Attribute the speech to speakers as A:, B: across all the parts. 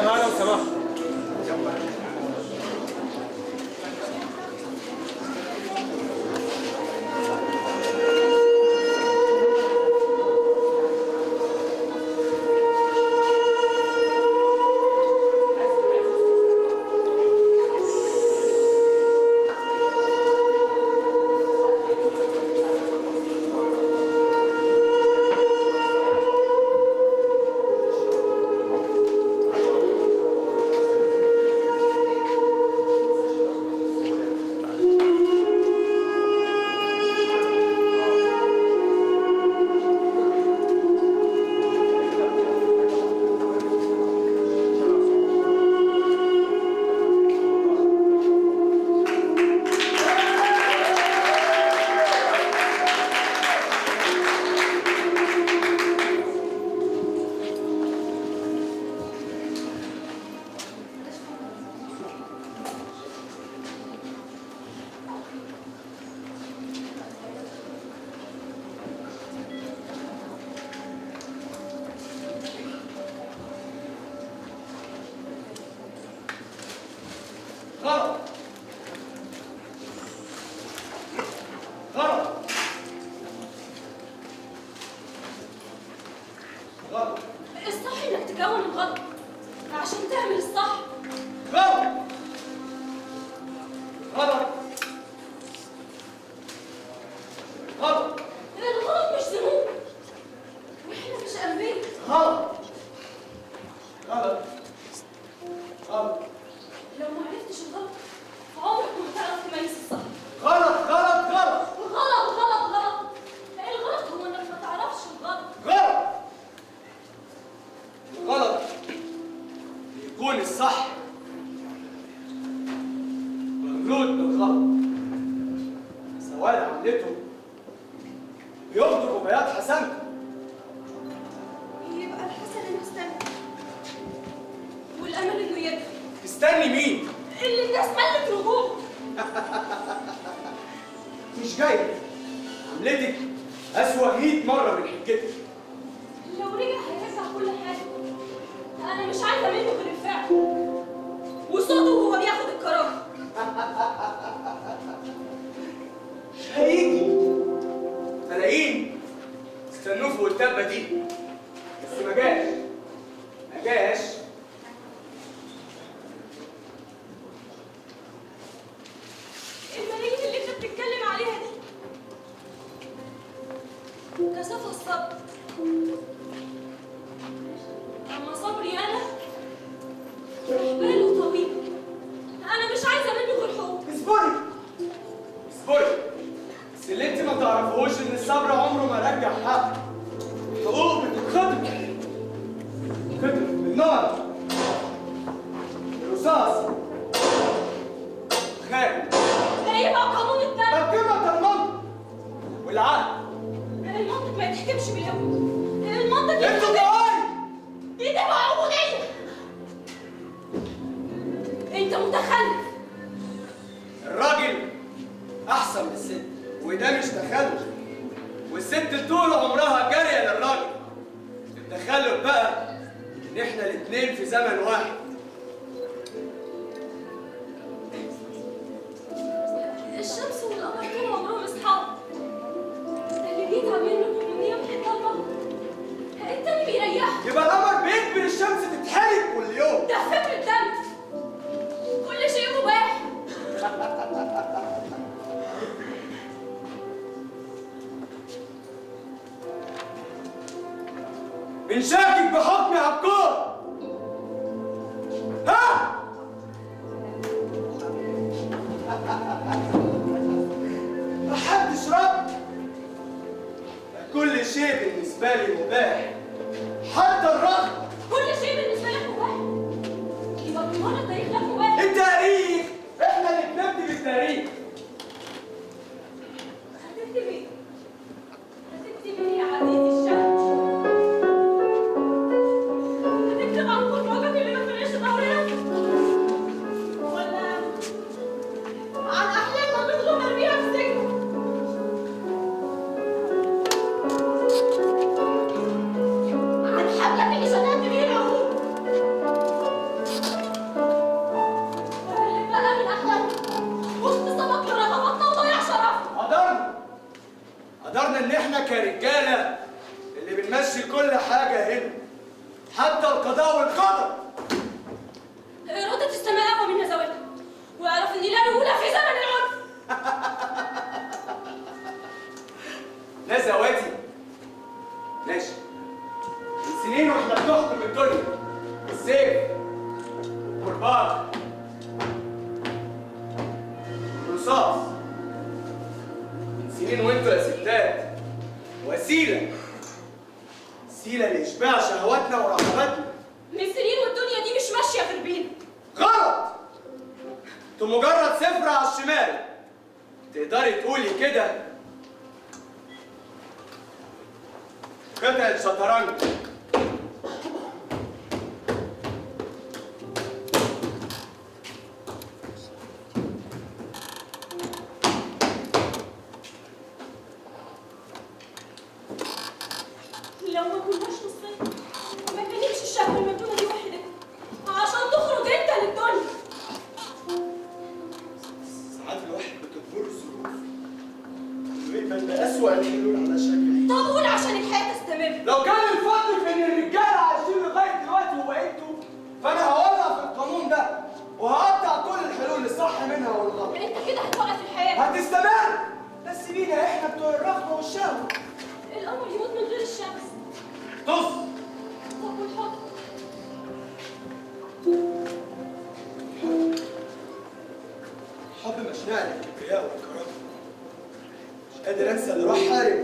A: جماعه لو سمحت.
B: الصح انك تكون الغلط عشان تعمل الصح.
A: غلط غلط غلط.
B: الغلط مش ذنوب واحنا مش انبياء.
A: غلط غلط غلط.
B: لو ما عرفتش الغلط عمرك ما هتعرف تميز الصح.
A: غلط غلط غلط
B: غلط غلط غلط. الغلط هو انك ما تعرفش الغلط.
A: غلط. الغلط يكون الصح مولود بالغلط. سواد عملته بيغدر ببياض حسنته.
B: يبقى الحسن انه يستنى والامل انه يكفي.
A: مستني مين؟
B: اللي الناس ملت رجوله.
A: مش جاي. عملتك أسوأ 100 مرة من حجتك.
B: لو رجع هيرجع كل حاجه. انا مش عايزه منه غير الفعل وصوته وهو بياخد القرار.
A: هيجي ملايين استنوه فوق التبه دي، بس ما جاش ما جاش.
B: الملايين اللي انت بتتكلم عليها دي كثافة الصبر، اما صبري انا باله طويل. انا مش عايزه منه غير حب.
A: اصبري اصبري، بس اللي انت ما تعرفوش ان الصبر عمره ما رجع حق. حقوق بتتخطف بالنار، بالرصاص، خارج.
B: ده يبقى قانون الدم.
A: طب كلمة المنطق والعقل.
B: المنطق ما يتحكمش بالقوة. المنطق
A: انتوا
B: يتحكم.
A: ضايع.
B: دي تبقى عبودية. انت متخلف.
A: الراجل احسن من الست، وده مش تخلف. والست طول عمرها جاريه للراجل. التخلف بقى ان احنا الاتنين في زمن واحد.
B: الشمس والقمر طول عمرهم اصحاب. اللي بيتعب منه من يمحي الضلمه التاني بيريحه.
A: يبقى القمر بيجبر الشمس تتحرق كل يوم.
B: ده فكر الدم. كل شيء مباح.
A: بنشاكك بحكمي على الكون. ها؟ محدش رد. كل شيء بالنسبة لي مباح، حتى الرغبة.
B: كل شيء بالنسبه لك مباح. يبقى بالمره التاريخ ده مباح.
A: التاريخ احنا اللي بنكتب التاريخ.
B: هتكتب ايه؟ هتكتب ايه يا عزيزي الشعب؟ هتكتب عن قرباتك اللي ما فرقش ظهرنا؟ ولا عن احلامنا اللي فضلنا نرميها في السجن؟ عن حبلك اللي شددت
A: قدرنا ان احنا كرجاله اللي بنمشي كل حاجه هنا، حتى القضاء والقدر.
B: إرادة السماء أقوى من نزواتها، واعرف إني لا نقولها في زمن العنف.
A: نزواتي ماشي، من سنين واحنا بنحكم الدنيا بالسيف والكرباج والرصاص. من سنين وانتوا يا ستات وسيله لاشباع شهواتنا ورغباتنا.
B: من سنين والدنيا دي مش ماشية غير بينا.
A: غلط! انتوا مجرد صفر على الشمال. تقدري تقولي كده قطعة شطرنج.
B: لو ما كناش نصين ما كانتش الشهوة المجنونة دي وحدتها عشان تخرج انت للدنيا.
A: ساعات الواحد بتجبره الظروف ويقبل بأسوأ الحلول على شكل.
B: طب قول عشان الحياة تستمر.
A: لو كان الفضل في ان الرجاله عايشين لغايه دلوقتي هو انتوا، فانا هولع في القانون ده وهقطع كل الحلول الصح منها والغلط.
B: انت كده هتوقف الحياة.
A: هتستمر بس بينا احنا بتوع الرغبه والشهوه.
B: القمر يموت من غير الشمس.
A: طز.
B: طب والحب؟
A: الحب مشناع للكبرياء والكرامه. مش قادر انسى اللي راح حارب.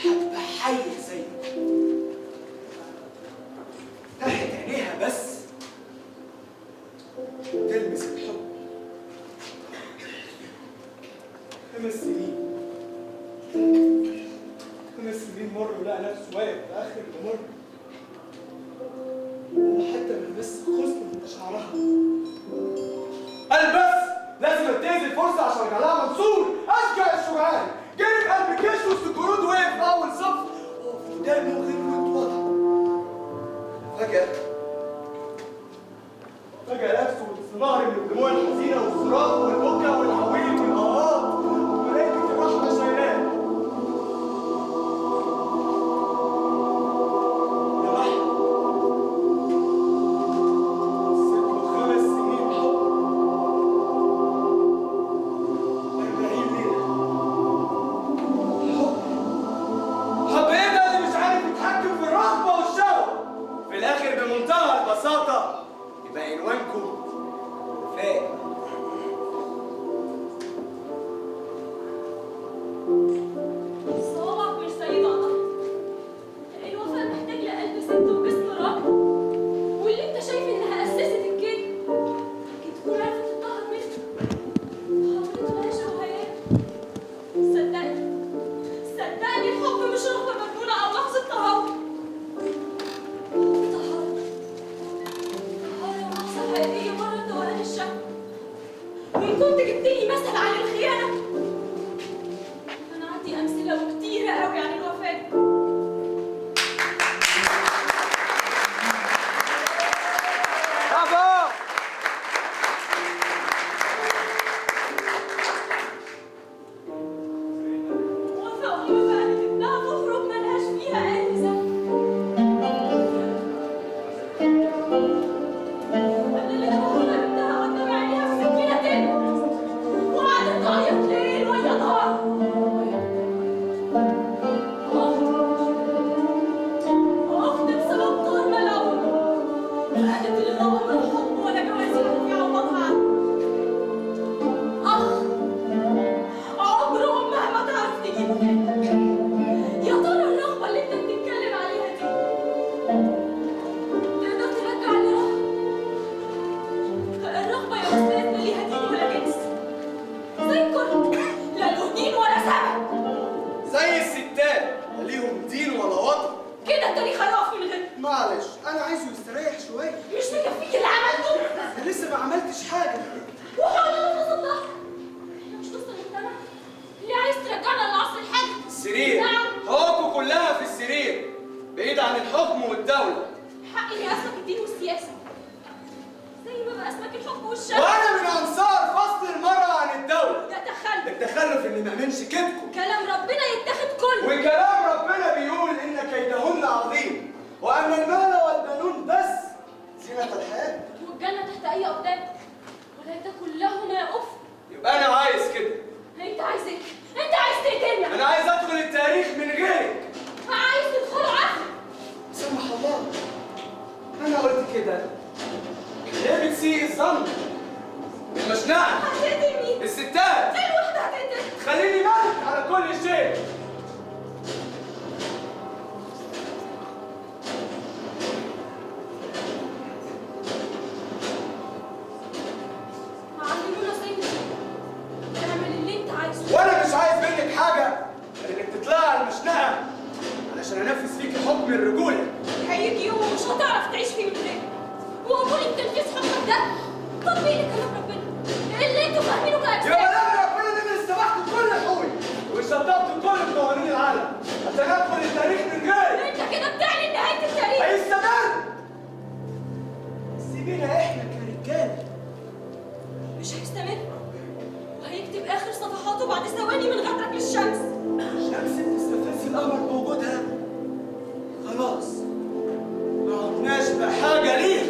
A: حبه حيه زي تحت عينيها بس تلمس الحب. 5 سنين. 5 سنين مروا لقى نفسه واقف في اخر الممر وحتى من بس خصم من شعرها. قال بس لازم انتهز الفرصه عشان ارجع لها منصور اشجع الشجعان. جري بقلب الجيش وسط الجنود وقف في اول صف وقف قدامي وغير واضحه. فجأة نفسه في نهر من الدموع الحزينة والصراخ والبكا والعويل والآهات وملائكة الرحمة شايلاه. يا بحر 5 سنين حب 40 ليلة. حب ايه ده اللي مش عارف يتحكم في الرغبة والشهوة؟ في الآخر بمنتهى البساطة يبقى عنوانكم وفاء.
B: صوابعك مش زي بعضها. الوفاء محتاج لقلب ست وجسم راجل. واللي انت شايف انها اسست الكذب يمكن تكون عرفت تطهر منه. حاولت ملهاش هوايات. صدقني الحب مش رغبة مجنونة او لحظة تهور. طهارة لحظة حقيقية مرة دوران الشهوة. وإن كنت جبتلي مثل عن الخيانة أنا عندي أمثلة كتيرة أوي عن الوفاء.
A: برافو.
B: وفاء أم فقدت ابنها تخرج ملهاش فيها أي ذنب. أنا اللي دخلت بنتها قدام عينيها في سكينة تاني وقعدت تعيط ليل وهي ضاعت.
A: عشان انفذ فيكي حكم الرجوله.
B: هيجي يوم ومش هتعرف تعيش فيه من غيري، وقبول التنفيذ حكمك ده تطبيق لكلام ربنا اللي انتوا فاهمينه كأجزاء.
A: يا كلام ربنا ده اللي استبحت بكل حقوقي وشطبت كل قوانين العالم عشان ادخل التاريخ من غير.
B: انت كده بتعلن نهايه التاريخ.
A: هيستمر. سيبينا احنا كرجاله.
B: مش هيستمر وهيكتب اخر صفحاته بعد ثواني من غدرك للشمس.
A: الشمس بتستفز القمر بوجودها. خلاص ما عدناش بحاجه ليه.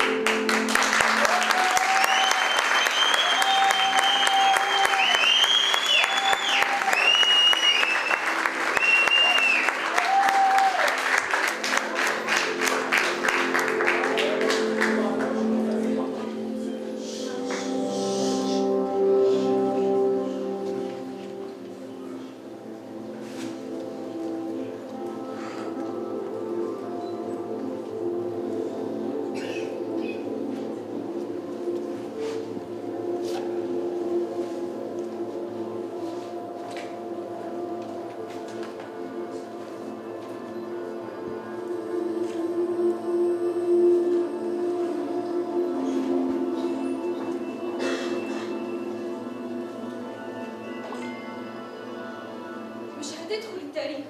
B: هتدخل التاريخ.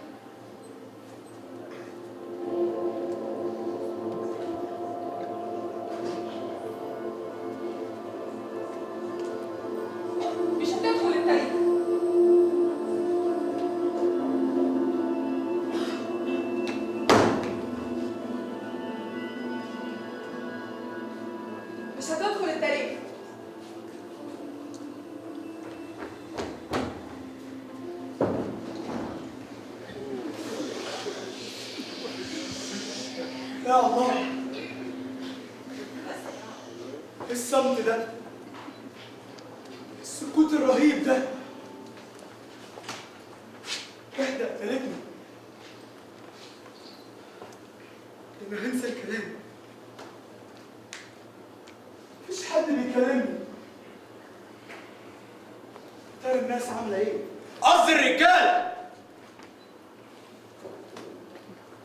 B: مش هتدخل التاريخ. مش هتدخل التاريخ.
A: يا الله، الصمت ده، السكوت الرهيب ده، وحدة قتلتني. أنا هنسى الكلام. مفيش حد بيكلمني. ترى الناس عاملة إيه؟ قصدي الرجالة.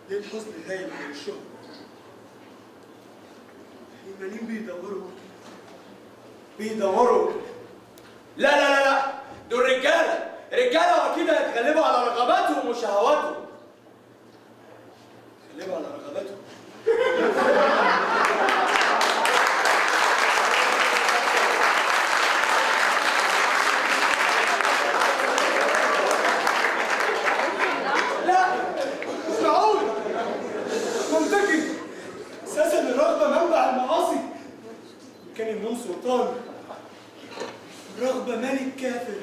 A: ليه الحزن هايل على وشهم؟ الإيمانيين بيدوروا. لا لا لا لا، دول رجالة وأكيد هيتغلبوا على رغباتهم وشهواتهم. يتغلبوا على رغباتهم. لا مش معقول، منطقي. أساسا الرغبة منبع المعاصي. كان النوم سلطان، الرغبة ملك كافر.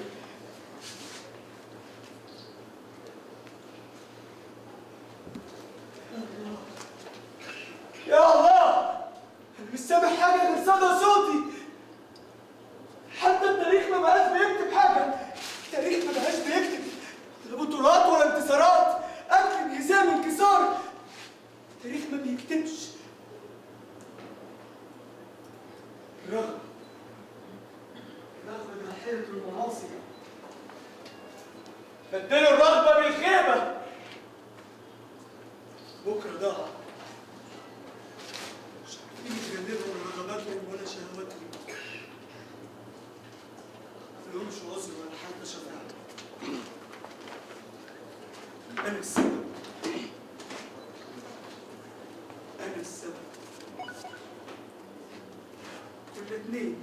A: يا الله، أنا مش سامع حاجة غير صدى صوتي. حتى التاريخ ما بقاش بيكتب حاجة. التاريخ ما بقاش بيكتب لا بطولات ولا انتصارات، أكل انهزام انكسار. التاريخ ما بيكتبش. الرغبة ناحية المعاصي. بدلوا الرغبة بالخيبة. بكرة ضاع. مش عارفين يتجنبوا من رغباتهم ولا شهواتهم. ملهمش عذر ولا حتى شفاعة. أنا السبب. أنا السبب. والاتنين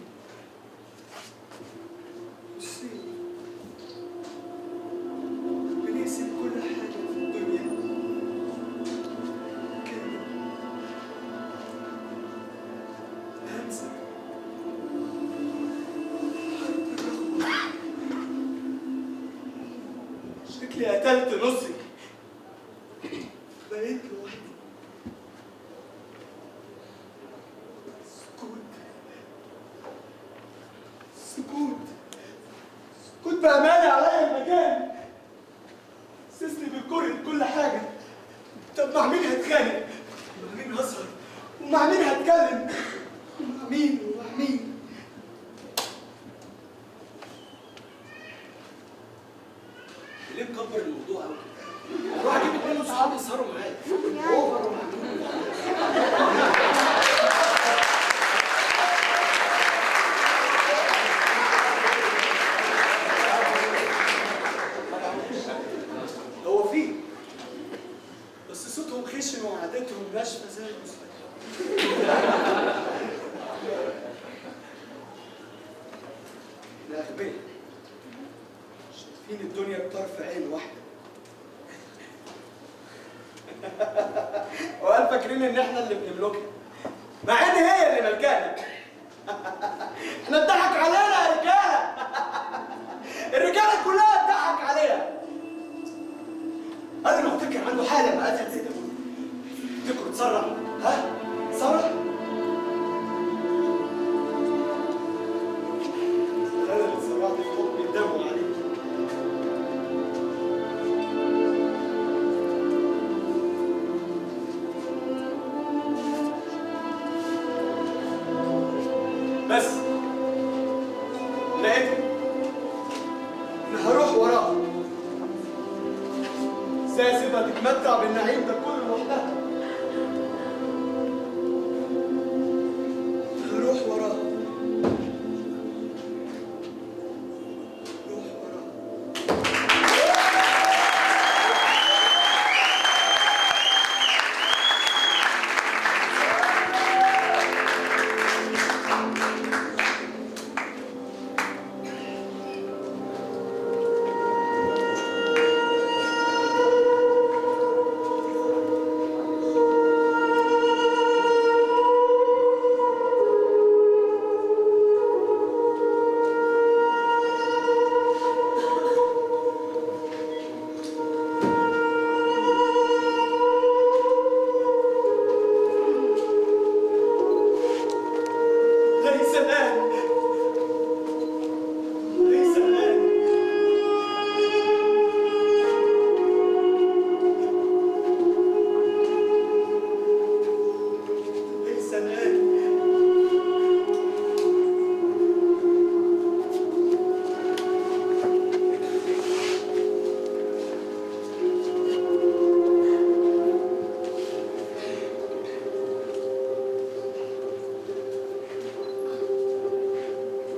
A: والسين بنقسم كل حاجة في الدنيا. كلمة همسة حرف الرغبة. شكلي قتلت نصي. بقيت لوحدي. سكوت بأمانة عليا المكان. سيسني بيكر كل حاجة. طب مع مين هتخانق؟ ومع مين هسهر؟ ومع مين هتكلم؟ ومع مين؟ ليه مكبر الموضوع أوي كده؟ اروح اجيب اتنين صحابي يسهروا معايا. اوفر ومعجون. هو في بس صوتهم خشن وعادتهم ناشفه زي المستقبل. احنا اغبياء شايفين الدنيا بطرف عين واحده. وقال فاكرين ان احنا اللي بنملكها مع ان هي اللي ملكانا. احنا اتضحك علينا يا رجاله. الرجاله كلها اتضحك عليها. انا لو فاكر عنده حاله ما قتل زي ده تفتكروا تسرع؟ ها؟ تسرع؟ انا اللي سرعت في حكم قدامه عليك. بس لقيت ان هروح وراه. ازاي اسيبها تتمتع بالنعيم ده كله لوحدها؟ هروح وراه. روح وراه. ليس الآن. ليس الآن. ليس الآن.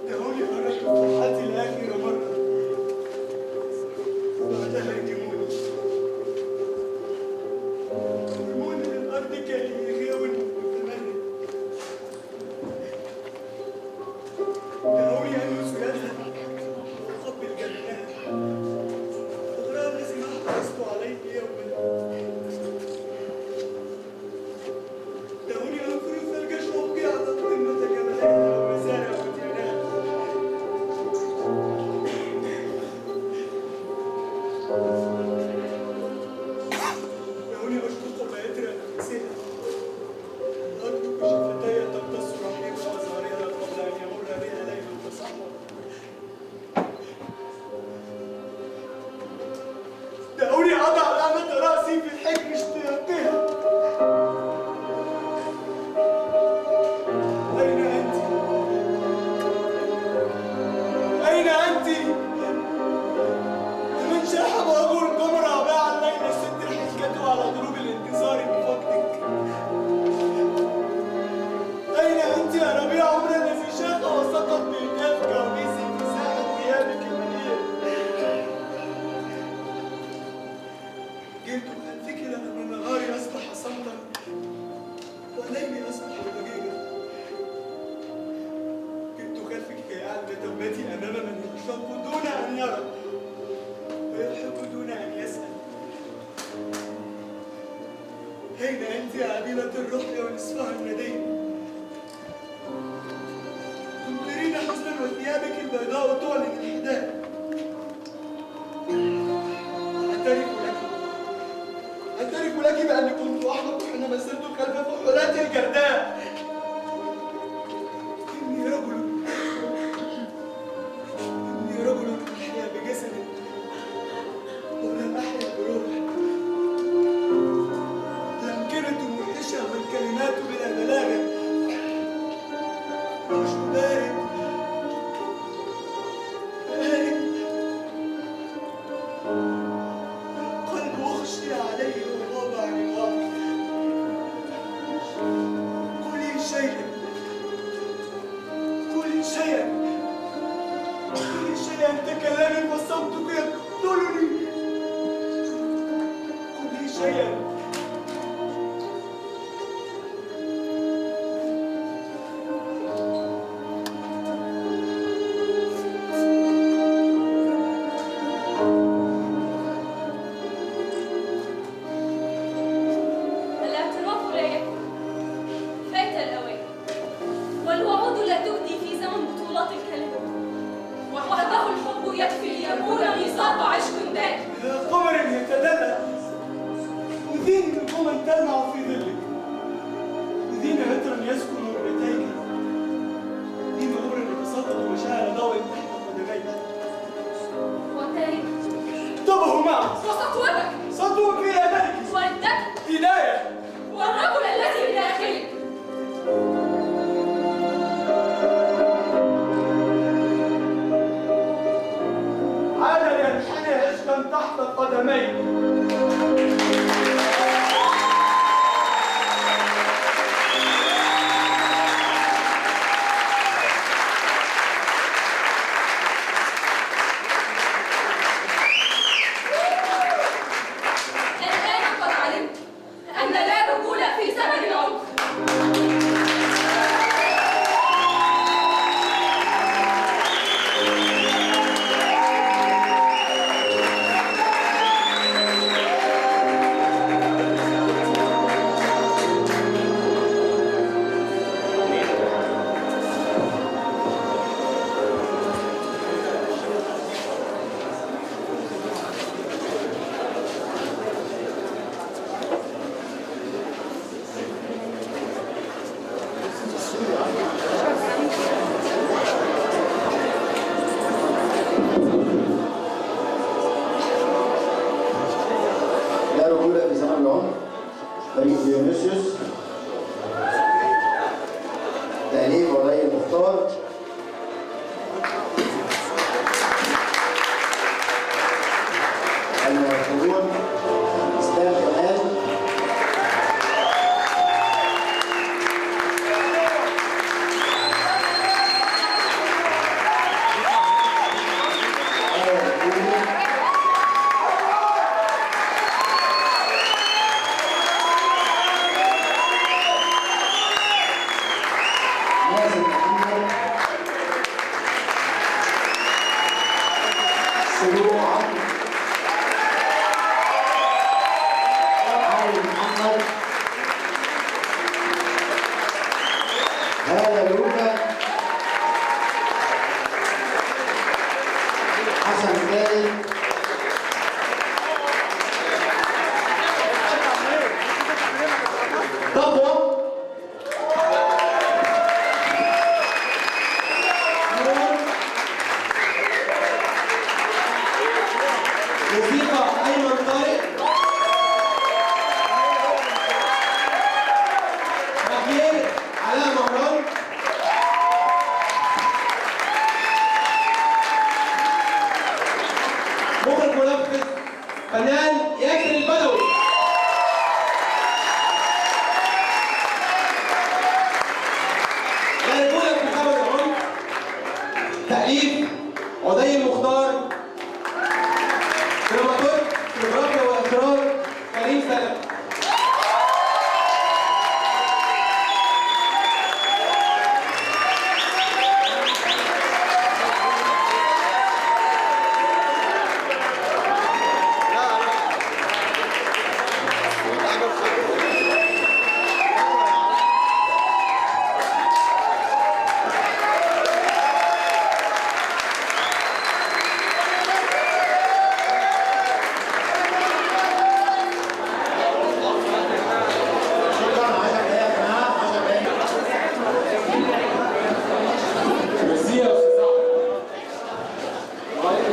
A: دعوني أرى فرحتي الآخرة مرة بعدها يرجموني. يرموني للأرض كالغيون متمرد. دعوني ألمس يدها وأقبل جنبها. الغرام الذي ما حرصت عليه يوما. دعوني أنظر ثلج شوقي على قمة جبلها ومزارع وديانات. دعوني أشق بيتر أنفسها. أترك شفتي تمتص رحيق أزهارها قبل أن يمر بها ليل تصحر. دعوني أضع علامة رأسي في حجم اشتياقها. أين أنت؟ أين أنت؟ من شاح باغور القمر باع الليل ست الحكة على ضروب الانتصار بفقدك. أين أنت يا ربيع عمر الذي شاق وسقط بإلتاف كوابيسي في ساحة ثيابك المنير؟ جئت ألفك لأن نهاري أصبح صمتا وليلي أصبح ضجيجا. جئت خلفك كي أعلن توبتي أمام من يشتاق دون أن يرى ويضحك دون أن يسأل. أين أنت يا عديلة الرحل ونصفها النديم؟ تمطرين حزنا وثيابك البيضاء تعلن الحداد. أعترف لك بأني كنت أحمق حينما سرت خلف فحولات الجرداء. إني رجل أحيا بجسد ولم أحيا بروح. الأمكنة موحشة والكلمات بلا بلاغة. مش بارد. قلب أن تكلمي فصوتك يقتلني. قولي شيئا.
B: الاعتراف لا يكفي، فات الأوان، والوعود لا تؤدي في زمن بطولات الكلام، وحده الحب يكفي ليكون ميثاق عشق دائم.
A: إذا قمر يتدلى أذين نجوما تلمع في ظلك، أذين عطرا يسكن ربتيك، أذين غبرا يتسلط مشاعر ضوء تحت قدميك.
B: وتاريخ
A: انتبهوا معي.
B: وسطوتك
A: سطوك في يديك.
B: وردتك
A: هداية.
B: والرجل الذي بداخلك.
A: عاد ينحني عشقا تحت قدميك.
B: الآن قد علمت أن لا رجولة في زمن العنف.
C: لا رجولة في زمن العنف. فريق ديونيسيوس. تأليف ولي المختار. الممثلون إسلام كمال، مازن محمد، سلوك عمرو، علي محمد، هالة لوكا، حسن خالد، طبوة، موسيقى أيمن طارق، مكياج علاء مهران، مخرج منفذ فنان